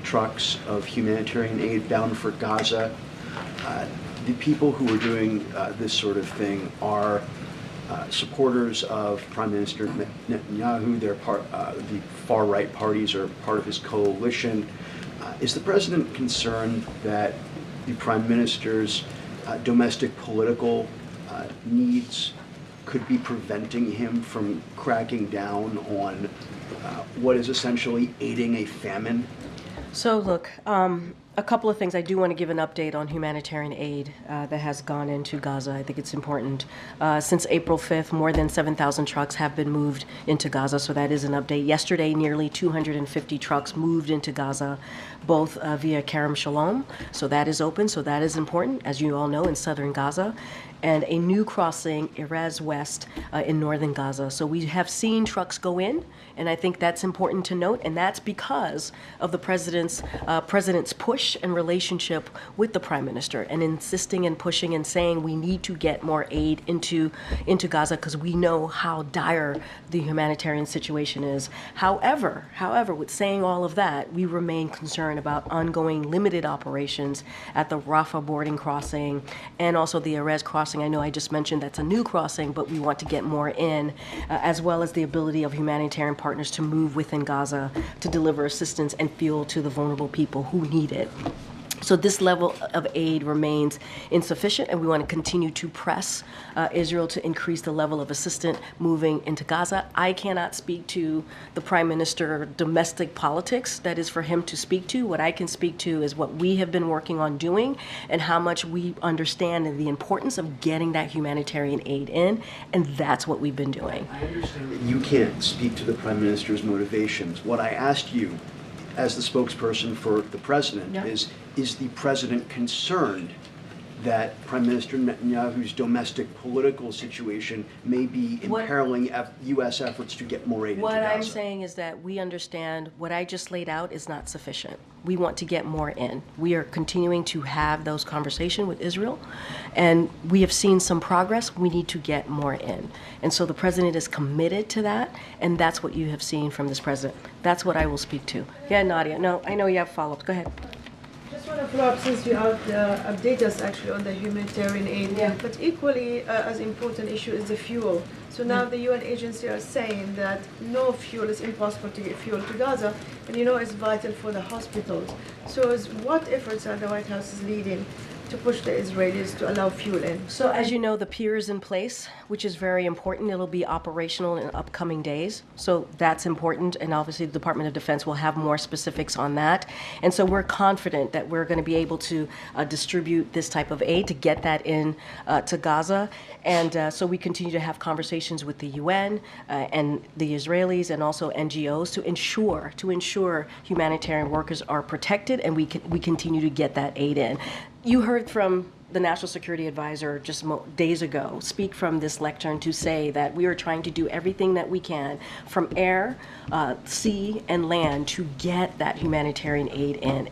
trucks of humanitarian aid bound for Gaza. The people who are doing this sort of thing are supporters of Prime Minister Netanyahu. They're the far-right parties are part of his coalition. Is the president concerned that the Prime Minister's domestic political needs could be preventing him from cracking down on what is essentially aiding a famine? So look, a couple of things. I do want to give an update on humanitarian aid that has gone into Gaza. I think it's important. Since April 5th, more than 7,000 trucks have been moved into Gaza, so that is an update. Yesterday, nearly 250 trucks moved into Gaza, both via Kerem Shalom, so that is open, so that is important, as you all know, in southern Gaza, and a new crossing, Erez West, in northern Gaza. So we have seen trucks go in, and I think that's important to note, and that's because of the president's push and relationship with the prime minister, and insisting and pushing and saying we need to get more aid into Gaza because we know how dire the humanitarian situation is. However, with saying all of that, we remain concerned about ongoing limited operations at the Rafah boarding crossing and also the Erez crossing. I know I just mentioned that's a new crossing, but we want to get more in, as well as the ability of humanitarian partners to move within Gaza to deliver assistance and fuel to the vulnerable people who need it. So this level of aid remains insufficient, and we want to continue to press Israel to increase the level of assistance moving into Gaza. I cannot speak to the Prime Minister domestic politics. That is for him to speak to. What I can speak to is what we have been working on doing and how much we understand the importance of getting that humanitarian aid in, and that's what we've been doing. I understand that you can't speak to the Prime Minister's motivations. What I asked you as the spokesperson for the president is the president concerned that Prime Minister Netanyahu's domestic political situation may be imperiling U.S. efforts to get more aid into Gaza? What I'm saying is that we understand what I just laid out is not sufficient. We want to get more in. We are continuing to have those conversations with Israel, and we have seen some progress. We need to get more in. And so the president is committed to that, and that's what you have seen from this president. That's what I will speak to. Yeah, Nadia. No, I know you have follow-ups. Go ahead. Just want to follow up since you update us actually on the humanitarian aid, but equally as important issue is the fuel. So now the UN agency are saying that no fuel, is impossible to get fuel to Gaza, and it's vital for the hospitals. So what efforts are the White House leading to push the Israelis to allow fuel in? So as you know, the pier is in place, which is very important. It'll be operational in upcoming days. So that's important. And obviously the Department of Defense will have more specifics on that. And so we're confident that we're going to be able to distribute this type of aid to get that in to Gaza. And so we continue to have conversations with the UN and the Israelis and also NGOs to ensure humanitarian workers are protected, and we continue to get that aid in. You heard from the National Security Advisor just days ago speak from this lectern to say that we are trying to do everything that we can from air, sea, and land to get that humanitarian aid in.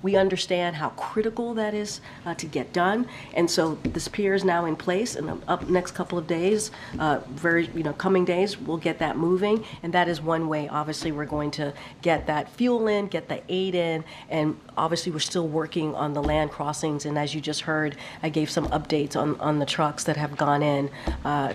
We understand how critical that is to get done, and so this pier is now in place, and up next couple of days, coming days, we'll get that moving, and that is one way. Obviously, we're going to get that fuel in, get the aid in, and obviously we're still working on the land crossings, and as you just heard, I gave some updates on the trucks that have gone in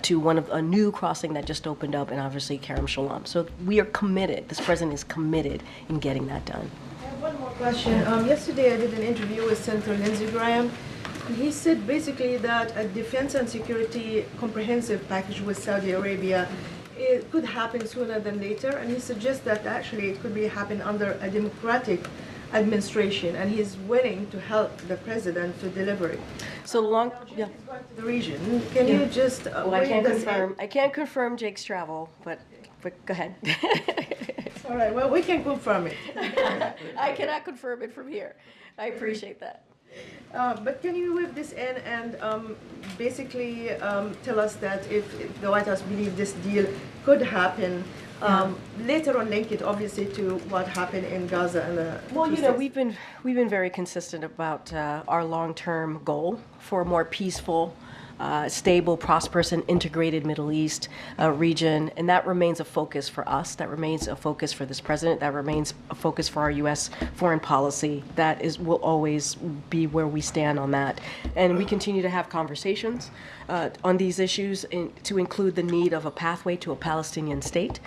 to a new crossing that just opened up, and obviously Kerem Shalom. So we are committed. This president is committed in getting that done. I have one more question. Yesterday I did an interview with Senator Lindsey Graham, and he said basically that a defense and security comprehensive package with Saudi Arabia it could happen sooner than later, and he suggests that actually it could happen under a democratic administration, and he's willing to help the president to deliver it. So The region. Can you just? Well, I can't confirm Jake's travel, but go ahead. All right. Well, we can confirm it. I cannot confirm it from here. I appreciate that. But can you whip this in and basically tell us that if the White House believes this deal could happen, later on link it obviously to what happened in Gaza and the we've been very consistent about our long-term goal for a more peaceful, stable, prosperous, and integrated Middle East region, and that remains a focus for us. That remains a focus for this president. That remains a focus for our U.S. foreign policy. Will always be where we stand on that, and we continue to have conversations on these issues to include the need of a pathway to a Palestinian state,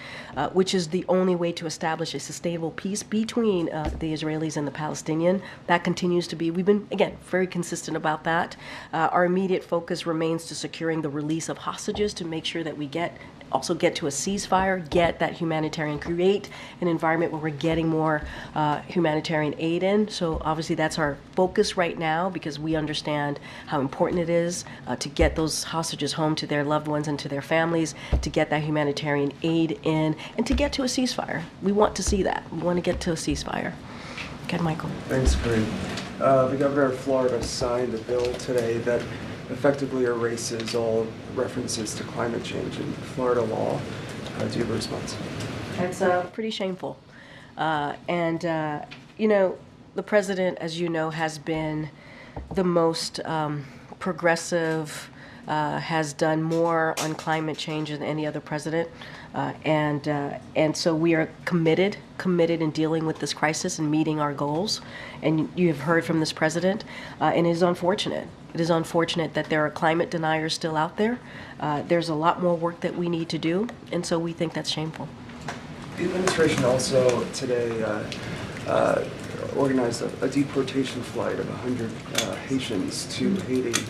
which is the only way to establish a sustainable peace between the Israelis and the Palestinian. That continues to be. We've been again very consistent about that. Our immediate focus remains to securing the release of hostages to make sure that we get also get to a ceasefire, get that humanitarian, create an environment where we're getting more humanitarian aid in. So obviously that's our focus right now, because we understand how important it is to get those hostages home to their loved ones and to their families, to get that humanitarian aid in, and to get to a ceasefire. We want to see that. We want to get to a ceasefire. Go ahead, Michael. Thanks, Karine. The governor of Florida signed a bill today that effectively erases all references to climate change in Florida law. Do you have a response? That's pretty shameful. You know, the president, as you know, has been the most progressive, has done more on climate change than any other president. And so we are committed in dealing with this crisis and meeting our goals. And you have heard from this president, and it is unfortunate. It is unfortunate that there are climate deniers still out there. There's a lot more work that we need to do, and so we think that's shameful. The administration also today organized a deportation flight of 100 Haitians to Haiti.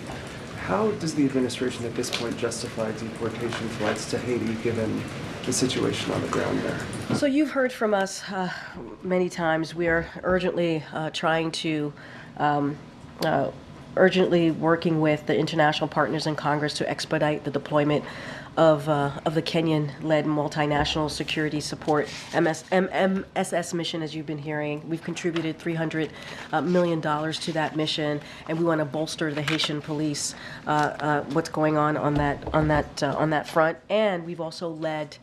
How does the administration at this point justify deportation flights to Haiti given the situation on the ground there? So you've heard from us many times. We are urgently trying to urgently working with the international partners in Congress to expedite the deployment of the Kenyan-led multinational security support MSS mission, as you've been hearing. We've contributed $300 million to that mission, and we want to bolster the Haitian police. What's going on that front, and we've also led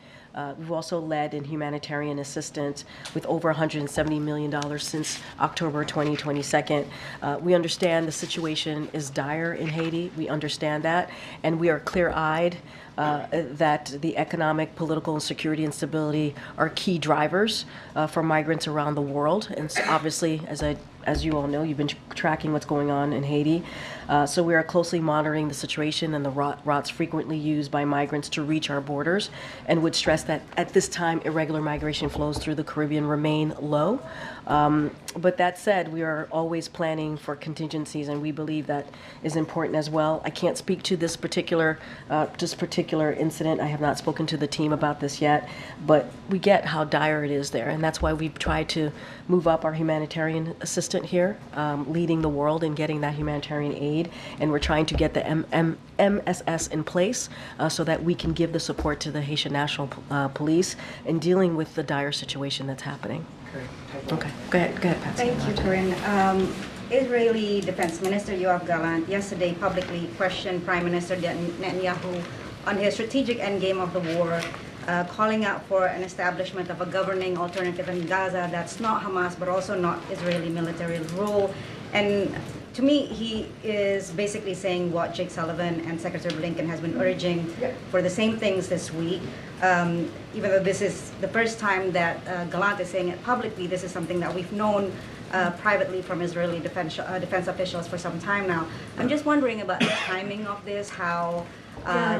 in humanitarian assistance with over $170 million since October 2022. We understand the situation is dire in Haiti. We understand that, and we are clear-eyed that the economic, political, and security instability are key drivers for migrants around the world. And so obviously, as you all know, you've been tracking what's going on in Haiti. So we are closely monitoring the situation and the routes frequently used by migrants to reach our borders, and would stress that at this time, irregular migration flows through the Caribbean remain low. But that said, we are always planning for contingencies, and we believe that is important as well. I can't speak to this particular incident. I have not spoken to the team about this yet, but we get how dire it is there, and that's why we've tried to move up our humanitarian assistant here, leading the world in getting that humanitarian aid, and we're trying to get the MSS in place so that we can give the support to the Haitian National Police in dealing with the dire situation that's happening. Okay, go ahead, Patsy. Thank you, Karine. Israeli Defense Minister Yoav Gallant yesterday publicly questioned Prime Minister Netanyahu on his strategic endgame of the war, calling out for an establishment of a governing alternative in Gaza that's not Hamas but also not Israeli military rule. And to me, he is basically saying what Jake Sullivan and Secretary Blinken has been urging for the same things this week. Even though this is the first time that Gallant is saying it publicly, this is something that we've known privately from Israeli defense officials for some time now. I'm just wondering about the timing of this, how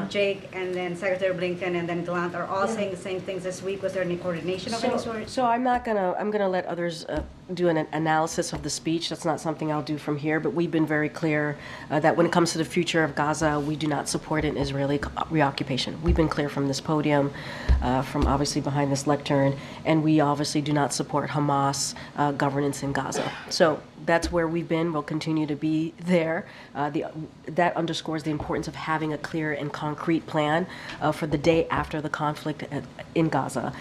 Jake and then Secretary Blinken and then Gallant are all saying the same things this week. Was there any coordination of any sort? So I'm gonna let others do an analysis of the speech. That's not something I'll do from here, but we've been very clear that when it comes to the future of Gaza, we do not support an Israeli reoccupation. We've been clear from this podium, from obviously behind this lectern, and we obviously do not support Hamas governance in Gaza. So that's where we've been. We'll continue to be there. That underscores the importance of having a clear and concrete plan for the day after the conflict in Gaza.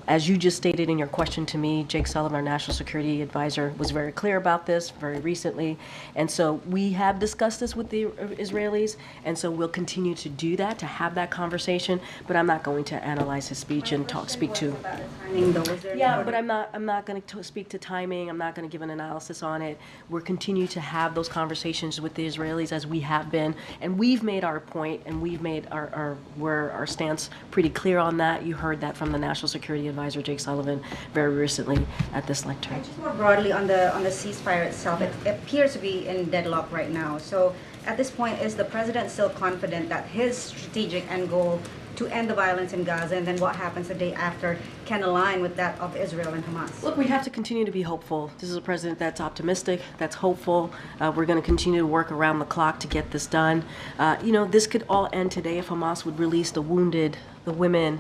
As you just stated in your question to me, Jake Sullivan, our national security advisor, was very clear about this very recently. And so we have discussed this with the Israelis, and so we'll continue to do that, to have that conversation, but I'm not going to analyze his speech and speak to. Yeah, but I'm not going to speak to timing. I'm not going to give an analysis on it. We'll continue to have those conversations with the Israelis as we have been, and we've made our point, and we've made our stance pretty clear on that. You heard that from the National Security Advisor, Jake Sullivan, very recently at this lecture. Just more broadly on the ceasefire itself, it appears to be in deadlock right now. So at this point, is the president still confident that his strategic end goal to end the violence in Gaza, and then what happens the day after can align with that of Israel and Hamas? Look, we have to continue to be hopeful. This is a president that's optimistic, that's hopeful. We're going to continue to work around the clock to get this done. This could all end today if Hamas would release the wounded, the women,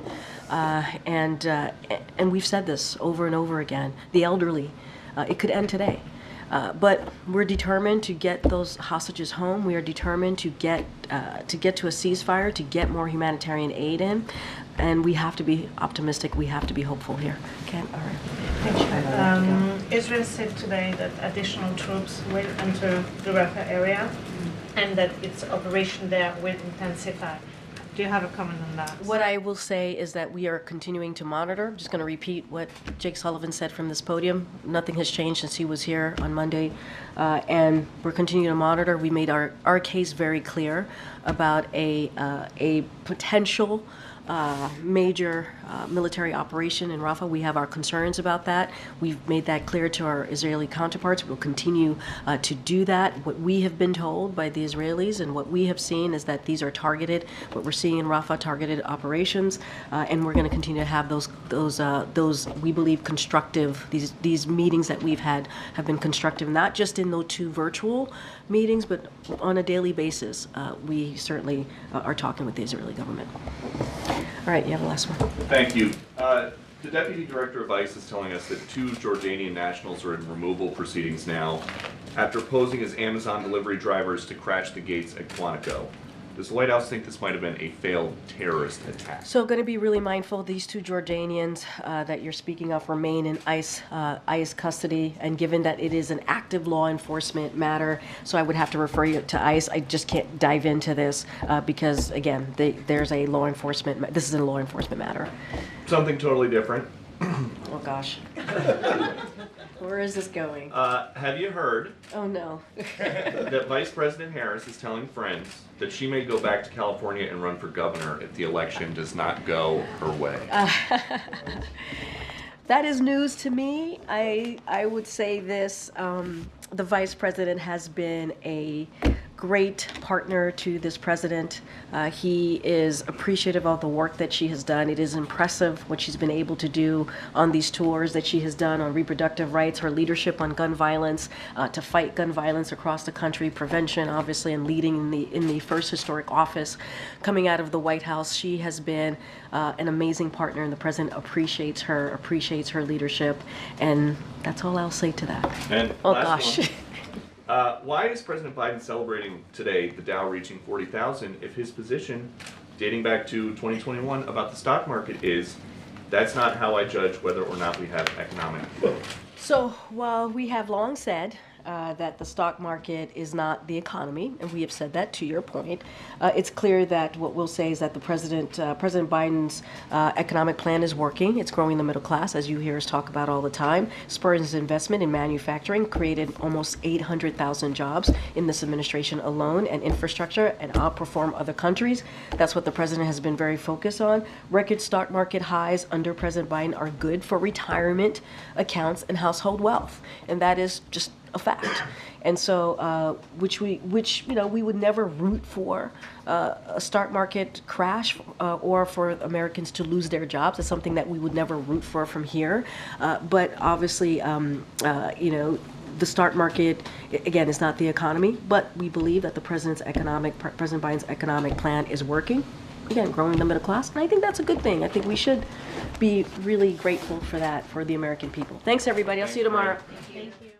and we've said this over and over again, the elderly. It could end today. But we're determined to get those hostages home. We are determined to get to a ceasefire, to get more humanitarian aid in, and we have to be optimistic. We have to be hopeful here. Okay, all right. Israel said today that additional troops will enter the Rafah area, and that its operation there will intensify. Do you have a comment on that? What I will say is that we are continuing to monitor. I'm just going to repeat what Jake Sullivan said from this podium. Nothing has changed since he was here on Monday, and we're continuing to monitor. We made our case very clear about a potential major military operation in Rafah. We have our concerns about that. We've made that clear to our Israeli counterparts. We'll continue to do that. What we have been told by the Israelis and what we have seen is that these are targeted, what we're seeing in Rafah, targeted operations, and we're going to continue to have those we believe constructive, these meetings that we've had have been constructive, not just in those 2 virtual meetings, but on a daily basis. We certainly are talking with the Israeli government. All right, you have the last one. Thank you. The Deputy Director of ICE is telling us that 2 Jordanian nationals are in removal proceedings now after posing as Amazon delivery drivers to crash the gates at Quantico. Does the White House think this might have been a failed terrorist attack? So going to be really mindful. These 2 Jordanians that you're speaking of remain in ICE custody, and given that it is an active law enforcement matter, so I would have to refer you to ICE. I just can't dive into this because, again, there's a law enforcement. This is a law enforcement matter. Something totally different. Oh gosh. Where is this going? Have you heard? Oh no. That Vice President Harris is telling friends that she may go back to California and run for governor if the election does not go her way. That is news to me. I would say this, the Vice President has been a great partner to this president. He is appreciative of the work that she has done. It is impressive what she's been able to do on these tours that she has done on reproductive rights, her leadership on gun violence, to fight gun violence across the country, prevention, obviously, and leading in the first historic office coming out of the White House. She has been an amazing partner, and the president appreciates her leadership, and that's all I'll say to that. And oh last gosh. one. Why is President Biden celebrating today the Dow reaching 40,000 if his position, dating back to 2021, about the stock market is, that's not how I judge whether or not we have economic growth? So while we have long said that the stock market is not the economy, and we have said that to your point, it's clear that what we'll say is that the President Biden's economic plan is working. It's growing the middle class, as you hear us talk about all the time. Spurs investment in manufacturing created almost 800,000 jobs in this administration alone, and infrastructure, and outperform other countries. That's what the president has been very focused on. Record stock market highs under President Biden are good for retirement accounts and household wealth, and that is just a fact. And so, which we would never root for a stock market crash or for Americans to lose their jobs. It's something that we would never root for from here. But obviously, the stock market, again, is not the economy. But we believe that President Biden's economic plan is working. Again, growing the middle class, and I think that's a good thing. I think we should be really grateful for that for the American people. Thanks, everybody. I'll see you tomorrow. Thank you.